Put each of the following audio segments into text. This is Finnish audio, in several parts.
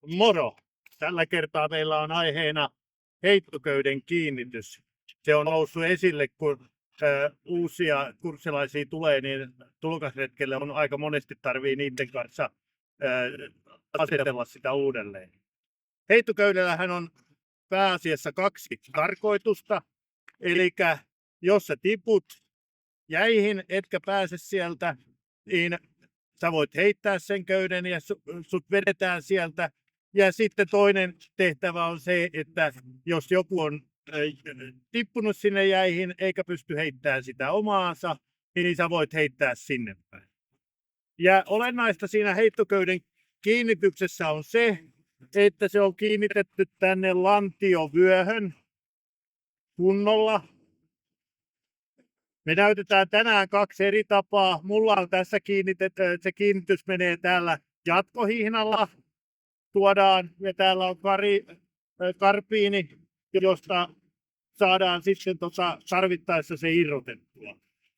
Moro! Tällä kertaa meillä on aiheena heittoköyden kiinnitys. Se on noussut esille, kun uusia kurssilaisia tulee, niin tulokasretkelle on aika monesti tarvii niiden kanssa asetella sitä uudelleen. Heittoköydellähän on pääasiassa kaksi tarkoitusta. Eli jos sä tiput jäihin, etkä pääse sieltä, niin sä voit heittää sen köyden ja sut vedetään sieltä. Ja sitten toinen tehtävä on se, että jos joku on tippunut sinne jäihin eikä pysty heittämään sitä omaansa, niin sä voit heittää sinne päin. Ja olennaista siinä heittoköyden kiinnityksessä on se, että se on kiinnitetty tänne lantiovyöhön kunnolla. Me näytetään tänään kaksi eri tapaa. Mulla on tässä se kiinnitys menee täällä jatkohihnalla. Tuodaan ja täällä on karbiini, josta saadaan sitten tarvittaessa se irrotettua.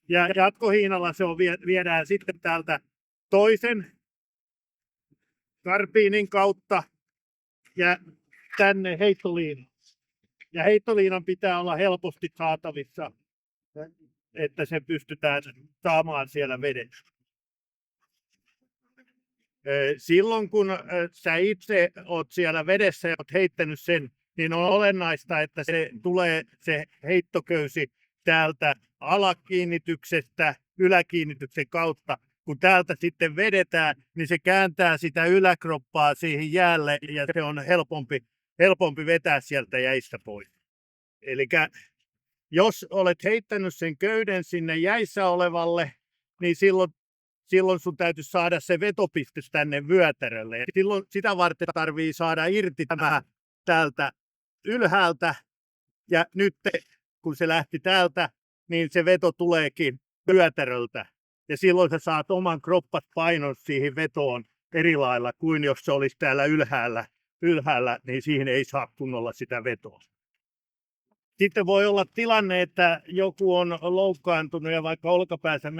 Ja jatkohihnalla se on viedään sitten täältä toisen karbiinin kautta ja tänne heittoliinaan. Ja heittoliinan pitää olla helposti saatavissa, että se pystytään saamaan siellä vedessä. Silloin kun sä itse oot siellä vedessä ja oot heittänyt sen, niin on olennaista, että se tulee se heittoköysi täältä alakiinnityksestä yläkiinnityksen kautta. Kun täältä sitten vedetään, niin se kääntää sitä yläkroppaa siihen jäälle ja se on helpompi vetää sieltä jäistä pois. Eli jos olet heittänyt sen köyden sinne jäissä olevalle, niin silloin sun täytyy saada se vetopiste tänne vyötärölle. Silloin sitä varten tarvii saada irti tämä täältä ylhäältä. Ja nyt kun se lähti täältä, niin se veto tuleekin vyötäröltä. Ja silloin sä saat oman kroppat painon siihen vetoon eri lailla kuin jos se olisi täällä ylhäällä, niin siihen ei saa kunnolla sitä vetoa. Sitten voi olla tilanne, että joku on loukkaantunut ja vaikka olkapäänsä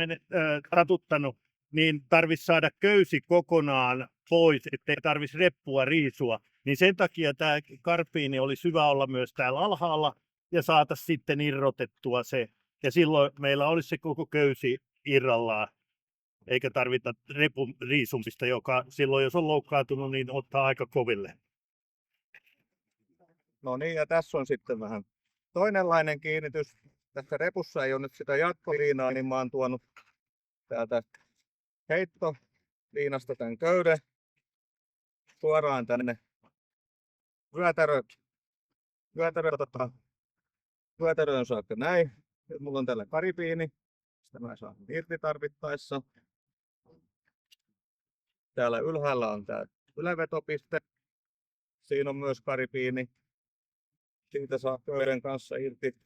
satuttanut, niin tarvitsisi saada köysi kokonaan pois, ettei tarvitsisi reppua riisua. Niin sen takia tämä karbiini olisi hyvä olla myös täällä alhaalla ja saata sitten irrotettua se. Ja silloin meillä olisi se koko köysi irrallaan, eikä tarvita repun riisumista, joka silloin jos on loukkaantunut, niin ottaa aika koville. No niin, ja tässä on sitten vähän toinenlainen kiinnitys. Tässä repussa ei ole nyt sitä jatkoliinaa, niin mä oon tuonut täältä heittoliinasta tämän köyden suoraan tänne vyötäröön saakka näin. Nyt mulla on täällä karbiini, sitä mä saan irti tarvittaessa. Täällä ylhäällä on tää ylävetopiste. Siinä on myös karbiini. Siitä saa köyden kanssa irti.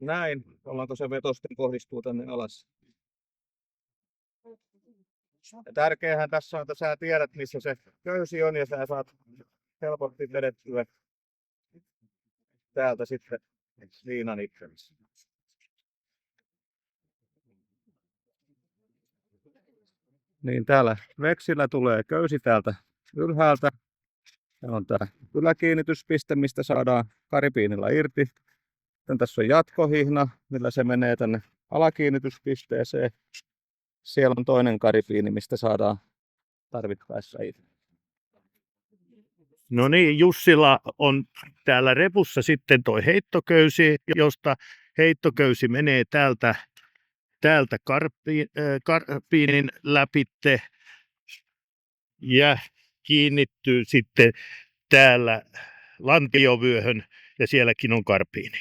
Näin, ollaanko se veto sitten kohdistuu tänne alas. Ja tärkeähän tässä on, että sä tiedät missä se köysi on ja sä saat helposti vedettyä täältä sitten liinan itsellesi. Niin täällä veksillä tulee köysi täältä ylhäältä. Ja on tää yläkiinnityspiste, mistä saadaan karbiinilla irti. Sitten tässä on jatkohihna, millä se menee tänne alakiinnityspisteeseen. Siellä on toinen karbiini, mistä saadaan tarvittaessa irti. No niin, Jussilla on täällä repussa sitten toi heittoköysi, josta heittoköysi menee täältä karbiinin läpitte ja kiinnittyy sitten täällä lantiovyöhön ja sielläkin on karbiini.